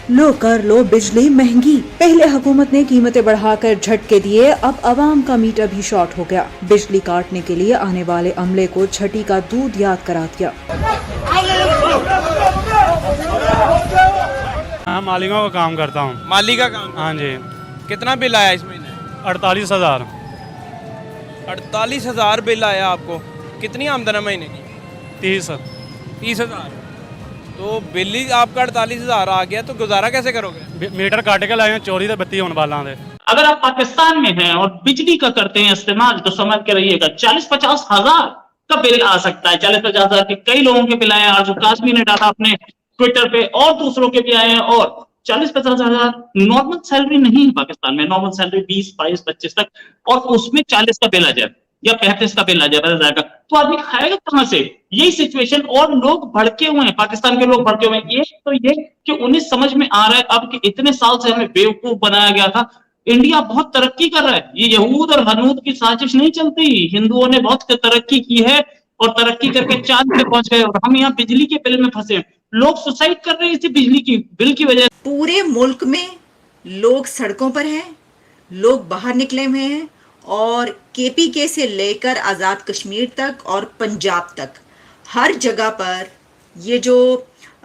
लो कर लो बिजली महंगी। पहले हुकूमत ने कीमतें बढ़ाकर झटके दिए, अब आवाम का मीटर भी शॉर्ट हो गया। बिजली काटने के लिए आने वाले अमले को छठी का दूध याद करा दिया। हाँ, मालिकों का काम करता हूँ। माली का काम? हाँ जी। कितना बिल आया इस महीने? 48,000। 48,000 बिल आया आपको। कितनी आमदन है महीने की? 30। 30,000। तो बिल ही आपका 48,000 आ गया, तो गुजारा कैसे करोगे? मीटर काट के लाए, चोरी तो बत्ती होने वाला है। अगर आप पाकिस्तान में हैं और बिजली का करते हैं इस्तेमाल, तो समझ के रहिएगा 40-50 हजार का बिल आ सकता है। 40-50 हजार के कई लोगों के बिल आए हैं। आरजू काजमी ने डाला अपने ट्विटर पे, और दूसरों के भी आए हैं। और 40-50 हजार नॉर्मल सैलरी नहीं है पाकिस्तान में। नॉर्मल सैलरी 20, 22, 25 तक, और उसमें 40 का बिल आ जाए या 35 का बिल आ जाए, 50,000 का, तो आदमी खाएगा कहां से? यही सिचुएशन। और लोग भड़के हुए हैं, पाकिस्तान के लोग भड़के हुए हैं। ये तो ये कि उन्हें समझ में आ रहा है अब कि इतने साल से हमें बेवकूफ बनाया गया था। इंडिया बहुत तरक्की कर रहा है। ये यहूद और हनूद की साजिश नहीं चलती। हिंदुओं ने बहुत तरक्की की है और तरक्की करके चांद पे पहुंच गए, और हम यहाँ बिजली के बिल में फंसे। लोग सुसाइड कर रहे हैं इसी बिजली की बिल की वजह। पूरे मुल्क में लोग सड़कों पर हैं, लोग बाहर निकले हुए हैं, और केपीके से लेकर आज़ाद कश्मीर तक और पंजाब तक हर जगह पर ये जो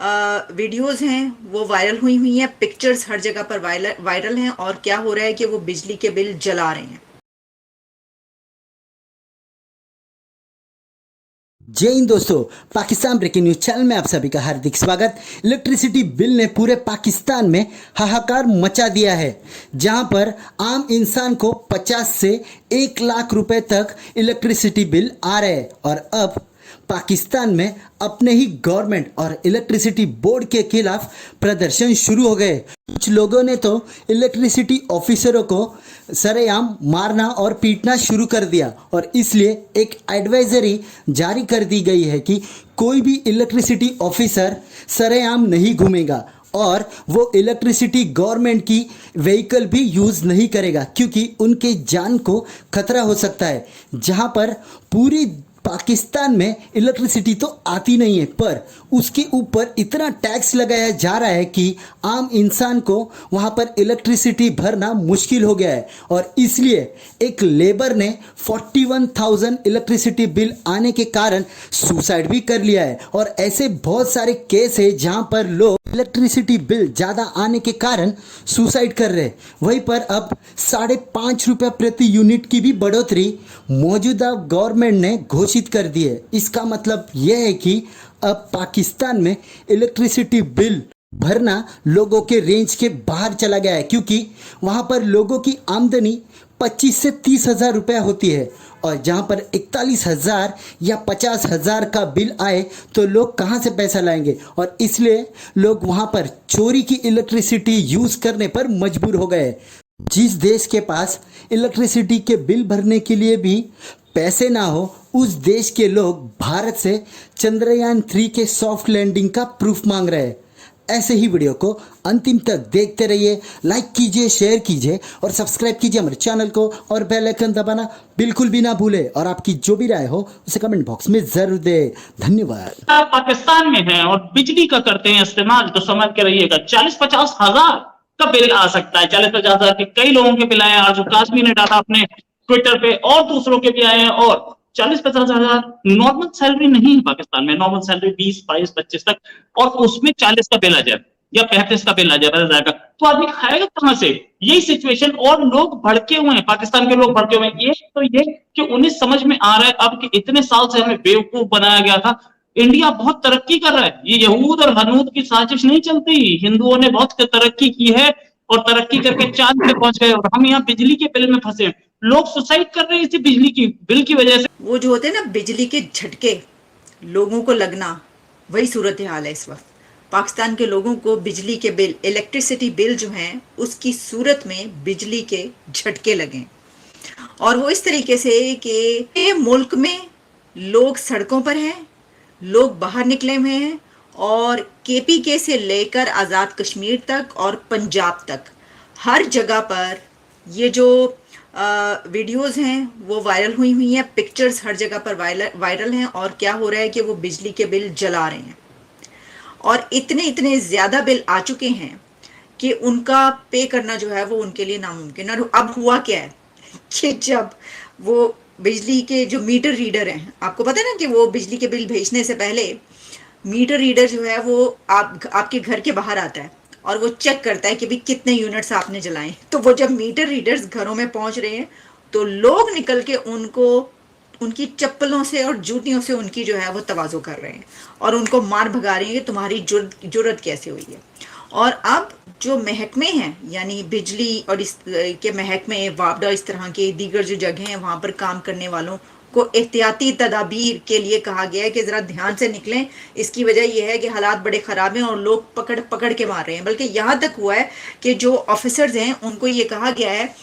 वीडियोस हैं वो वायरल हुई हैं। पिक्चर्स हर जगह पर वायरल हैं, और क्या हो रहा है कि वो बिजली के बिल जला रहे हैं। जय हिंद दोस्तों, पाकिस्तान ब्रेकिंग न्यूज चैनल में आप सभी का हार्दिक स्वागत। इलेक्ट्रिसिटी बिल ने पूरे पाकिस्तान में हाहाकार मचा दिया है, जहां पर आम इंसान को 50 से 1 लाख रुपए तक इलेक्ट्रिसिटी बिल आ रहे हैं। और अब पाकिस्तान में अपने ही गवर्नमेंट और इलेक्ट्रिसिटी बोर्ड के खिलाफ प्रदर्शन शुरू हो गए। कुछ लोगों ने तो इलेक्ट्रिसिटी ऑफिसरों को सरेआम मारना और पीटना शुरू कर दिया, और इसलिए एक एडवाइजरी जारी कर दी गई है कि कोई भी इलेक्ट्रिसिटी ऑफिसर सरेआम नहीं घूमेगा, और वो इलेक्ट्रिसिटी गवर्नमेंट की व्हीकल भी यूज़ नहीं करेगा, क्योंकि उनके जान को खतरा हो सकता है। जहां पर पूरी पाकिस्तान में इलेक्ट्रिसिटी तो आती नहीं है, पर उसके ऊपर इतना टैक्स लगाया जा रहा है कि आम इंसान को वहाँ पर इलेक्ट्रिसिटी भरना मुश्किल हो गया है। और इसलिए एक लेबर ने 41,000 इलेक्ट्रिसिटी बिल आने के कारण सुसाइड भी कर लिया है। और ऐसे बहुत सारे केस है जहाँ पर लोग इलेक्ट्रिसिटी बिल ज़्यादा आने के कारण सुसाइड कर रहे हैं। वहीं पर अब 5.5 रुपये प्रति यूनिट की भी बढ़ोतरी मौजूदा गवर्नमेंट ने घोषित कर दी है। इसका मतलब यह है कि अब पाकिस्तान में इलेक्ट्रिसिटी बिल भरना लोगों के रेंज के बाहर चला गया है, क्योंकि वहाँ पर लोगों की आमदनी 25 से 30 हज़ार रुपया होती है, और जहाँ पर 41,000 या 50,000 का बिल आए तो लोग कहाँ से पैसा लाएंगे। और इसलिए लोग वहाँ पर चोरी की इलेक्ट्रिसिटी यूज़ करने पर मजबूर हो गए। जिस देश के पास इलेक्ट्रिसिटी के बिल भरने के लिए भी पैसे ना हो, उस देश के लोग भारत से चंद्रयान 3 के सॉफ्ट लैंडिंग का प्रूफ मांग रहे हैं। ऐसे ही वीडियो को अंतिम तक देखते रहिए, लाइक कीजिए, शेयर कीजिए और सब्सक्राइब कीजिए हमारे चैनल को, और बेल आइकन दबाना बिल्कुल भी ना भूले। और आपकी जो भी राय हो उसे कमेंट बॉक्स में जरूर दे। धन्यवाद। आप पाकिस्तान में हैं और बिजली का करते हैं इस्तेमाल, तो समझ के रहिएगा 40-50 हजार का बिल आ सकता है। 40-50 हजार के कई लोगों के बिल आए हैं। आरजू काजमी ने डाला अपने ट्विटर पे, और दूसरों के भी आए हैं। और 40-50 हजार नॉर्मल सैलरी नहीं है पाकिस्तान में। नॉर्मल सैलरी 20, 22, 25 तक, और उसमें 40 का बिल आ जाए या 35 का बिल आ जाए, 50,000 का, तो आदमी खाएगा कहां से? यही सिचुएशन। और लोग भड़के हुए हैं, पाकिस्तान के लोग भड़के हुए हैं। ये तो ये कि उन्हें समझ में आ रहा है अब कि इतने साल से हमें बेवकूफ बनाया गया था। इंडिया बहुत तरक्की कर रहा है। ये यहूद और हनूद की साजिश नहीं चलती। हिंदुओं ने बहुत तरक्की की है और तरक्की करके चांद पे पहुंच गए, और हम यहाँ बिजली के बिल में फंसे। लोग सुसाइड कर रहे हैं इसी बिजली की बिल की वजह से। वो जो होते हैं ना बिजली के झटके लोगों को लगना, वही सूरत हाल है इस वक्त। पाकिस्तान के लोगों को बिजली के बिल, इलेक्ट्रिसिटी बिल जो हैं, उसकी सूरत में बिजली के झटके लगे, और वो इस तरीके से कि मुल्क में लोग सड़कों पर हैं, लोग बाहर निकले हुए हैं, और केपीके से लेकर आज़ाद कश्मीर तक और पंजाब तक हर जगह पर ये जो वीडियोस हैं वो वायरल हुई हैं। पिक्चर्स हर जगह पर वायरल हैं, और क्या हो रहा है कि वो बिजली के बिल जला रहे हैं, और इतने ज़्यादा बिल आ चुके हैं कि उनका पे करना जो है वो उनके लिए नामुमकिन। और अब हुआ क्या है कि जब वो बिजली के जो मीटर रीडर हैं, आपको पता है ना कि वो बिजली के बिल भेजने से पहले मीटर रीडर जो है वो आपके घर के बाहर आता है और वो चेक करता है कि भाई कितने यूनिट्स आपने जलाए। तो वो जब मीटर रीडर्स घरों में पहुंच रहे हैं तो लोग निकल के उनको उनकी चप्पलों से और जूतियों से उनकी जो है वो तवाज़ो कर रहे हैं और उनको मार भगा रहे हैं कि तुम्हारी जुर्रत कैसे हुई है। और अब जो महकमे हैं, यानी बिजली और इस के महकमे, वापडा, इस तरह के दीगर जो जगह हैं, वहाँ पर काम करने वालों को एहतियाती तदाबीर के लिए कहा गया है कि ज़रा ध्यान से निकलें। इसकी वजह यह है कि हालात बड़े ख़राब हैं और लोग पकड़ पकड़ के मार रहे हैं। बल्कि यहाँ तक हुआ है कि जो ऑफिसर्स हैं उनको ये कहा गया है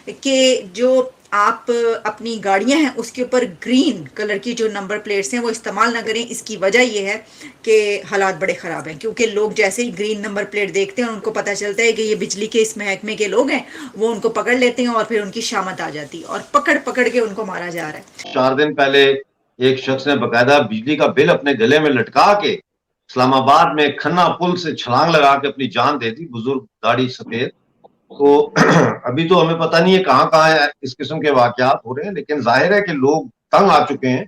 कि जो आप अपनी गाड़ियां हैं उसके ऊपर ग्रीन कलर की जो नंबर प्लेट्स हैं वो इस्तेमाल ना करें। इसकी वजह यह है कि हालात बड़े ख़राब हैं, क्योंकि लोग जैसे ही ग्रीन नंबर प्लेट देखते हैं उनको पता चलता है कि ये बिजली के इस महकमे के लोग हैं, वो उनको पकड़ लेते हैं और फिर उनकी शामत आ जाती है और पकड़ पकड़ के उनको मारा जा रहा है। 4 दिन पहले एक शख्स ने बकायदा बिजली का बिल अपने गले में लटका के इस्लामाबाद में खन्ना पुल से छलांग लगा के अपनी जान दे दी, बुजुर्ग, दाढ़ी सफेद। तो अभी तो हमें पता नहीं है कहाँ कहाँ इस किस्म के वाकयात हो रहे हैं, लेकिन जाहिर है कि लोग तंग आ चुके हैं,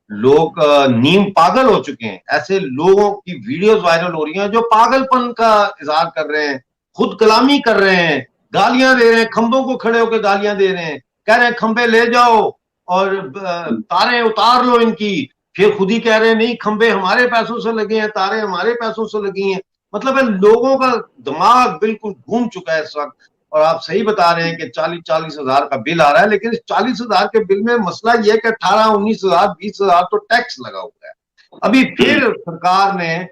लोग नीम पागल हो चुके हैं। ऐसे लोगों की वीडियोस वायरल हो रही हैं जो पागलपन का इजहार कर रहे हैं, खुद कलामी कर रहे हैं, गालियां दे रहे हैं, खंभों को खड़े होकर गालियां दे रहे हैं, कह रहे हैं खंभे ले जाओ और तारें उतार लो इनकी। फिर खुद ही कह रहे हैं नहीं, खंभे हमारे पैसों से लगे हैं, तारें हमारे पैसों से लगी हैं। मतलब है लोगों का दिमाग बिल्कुल घूम चुका है इस वक्त। और आप सही बता रहे हैं कि 40-40 हजार का बिल आ रहा है, लेकिन इस 40 हजार के बिल में मसला यह है कि 18-19 हजार 20 हजार तो टैक्स लगा हुआ है। अभी फिर सरकार ने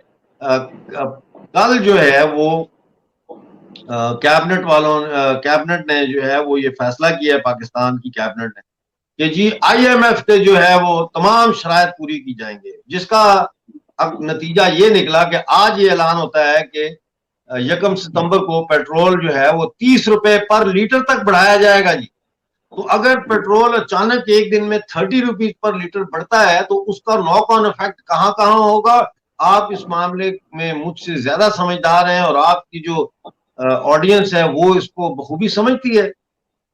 कल जो है वो कैबिनेट ने जो है वो ये फैसला किया है, पाकिस्तान की कैबिनेट ने, कि जी IMF के जो है वो तमाम शराइत पूरी की जाएंगे, जिसका अब नतीजा ये निकला कि आज ये ऐलान होता है कि 1 सितंबर को पेट्रोल जो है वो 30 रुपए पर लीटर तक बढ़ाया जाएगा जी। तो अगर पेट्रोल अचानक एक दिन में 30 रुपीज पर लीटर बढ़ता है तो उसका नॉक ऑन इफेक्ट कहाँ कहाँ होगा, आप इस मामले में मुझसे ज्यादा समझदार हैं और आपकी जो ऑडियंस है वो इसको बखूबी समझती है।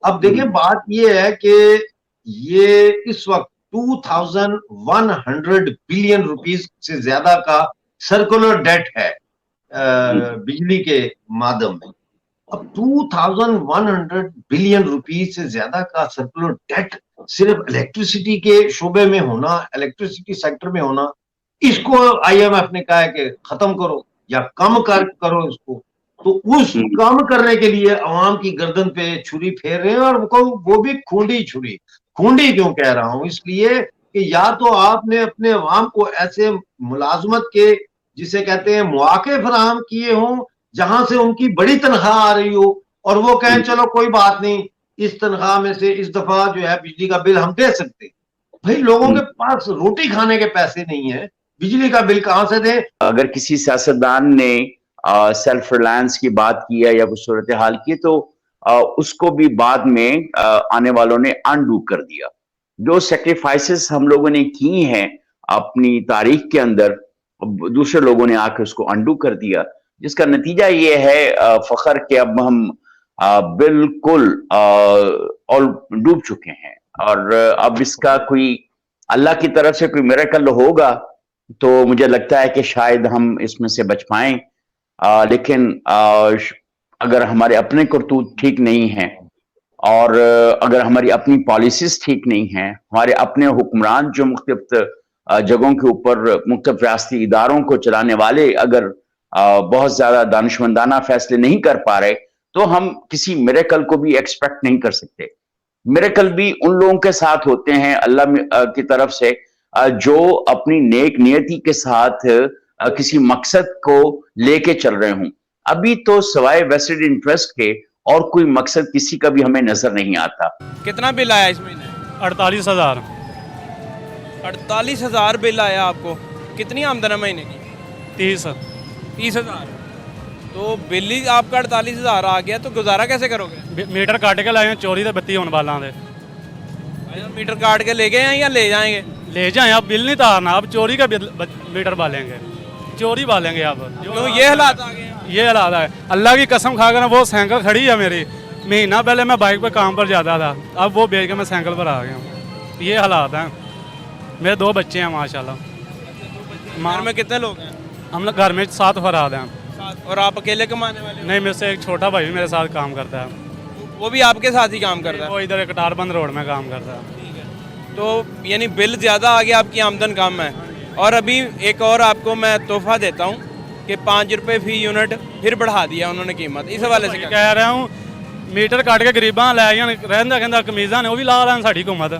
अब देखिए बात ये है कि ये इस वक्त 2100 बिलियन रुपीस से ज्यादा का सर्कुलर डेट है बिजली के माध्यम में। अब 2100 बिलियन रुपीस से ज्यादा का सर्कुलर डेट सिर्फ इलेक्ट्रिसिटी के शोबे में होना, इलेक्ट्रिसिटी सेक्टर में होना, इसको IMF ने कहा है कि खत्म करो या कम करो इसको। तो उस कम करने के लिए अवाम की गर्दन पे छुरी फेर रहे हैं, और वो भी खूंडी छुरी। खूंडी क्यों कह रहा हूं, इसलिए कि या तो आपने अपने अवाम को ऐसे मुलाजमत के, जिसे कहते हैं, मौके फराहम किए हों जहां से उनकी बड़ी तनख्वाह आ रही हो और वो कहें चलो कोई बात नहीं, इस तनख्वाह में से इस दफा जो है बिजली का बिल हम दे सकते। भाई लोगों के पास रोटी खाने के पैसे नहीं है, बिजली का बिल कहां से दें? अगर किसी सियासतदान ने सेल्फ रिलायंस की बात की है या कुछ सूरत हाल की, तो उसको भी बाद में आने वालों ने अनडू कर दिया। जो सेक्रीफाइसेस हम लोगों ने की हैं अपनी तारीख के अंदर, दूसरे लोगों ने आकर उसको अनडू कर दिया, जिसका नतीजा ये है फखर कि अब हम बिल्कुल और डूब चुके हैं। और अब इसका कोई अल्लाह की तरफ से कोई मिरेकल होगा तो मुझे लगता है कि शायद हम इसमें से बच पाएं। लेकिन अगर हमारे अपने करतूत ठीक नहीं हैं और अगर हमारी अपनी पॉलिसीज ठीक नहीं हैं, हमारे अपने हुक्मरान जो मुख्तलिफ जगहों के ऊपर मुख्तलिफ रियासती इदारों को चलाने वाले अगर बहुत ज्यादा दानिशमंदाना फैसले नहीं कर पा रहे, तो हम किसी मिरेकल को भी एक्सपेक्ट नहीं कर सकते। मिरेकल भी उन लोगों के साथ होते हैं अल्लाह की तरफ से जो अपनी नेक नियति के साथ किसी मकसद को लेके चल रहे हूं। अभी तो सवाए वेस्टेड इंटरेस्ट के और कोई मकसद किसी का भी हमें नजर नहीं आता। कितना बिल आया इस महीने? 48,000। 48,000 बिल आया आपको। कितनी आमदन है महीने की? 30,000। तो बिल ही आपका 48,000 आ गया, तो गुजारा कैसे करोगे? मीटर काट के लाए चोरी तो बत्ती होने वाला दे। मीटर काट के ले गए हैं या ले जाएंगे? ले जाए, आप बिल नहीं तारना, आप चोरी का मीटर बालेंगे, चोरी बालेंगे आप। क्यों ये हालात आ गए हैं? ये हालात है। अल्लाह की कसम खाकर ना वो साइकिल खड़ी है मेरी, महीना पहले मैं बाइक पर काम पर जाता था, अब वो बेच के मैं साइकिल पर आ गया हूँ। ये हालात हैं। मेरे 2 बच्चे हैं माशाल्लाह। घर में कितने लोग हैं? हम लोग घर में 7 फराद हैं। और आप अकेले कमाने वाले हो? नहीं, मेरे से एक छोटा भाई भी मेरे साथ काम करता है। वो भी आपके साथ ही काम करता है? वो इधर कटारबंद रोड में काम करता है। तो यानी बिल ज़्यादा आ गया, आपकी आमदन कम है। और अभी एक और आपको मैं तोहफा देता हूँ कि 5 रुपये फी यूनिट फिर बढ़ा दिया उन्होंने कीमत, इस हवाले से क्या? कह रहा हूँ मीटर ਕੱਟ ਕੇ ਗਰੀਬਾਂ ਲੈ ਜਾਣ, ਰਹਿੰਦਾ ਕਹਿੰਦਾ ਕਮੀਜ਼ਾਂ ਨੇ ਉਹ ਵੀ ਲਾ ਲੈਣ ਸਾਡੀ ਹੁਕੂਮਤ।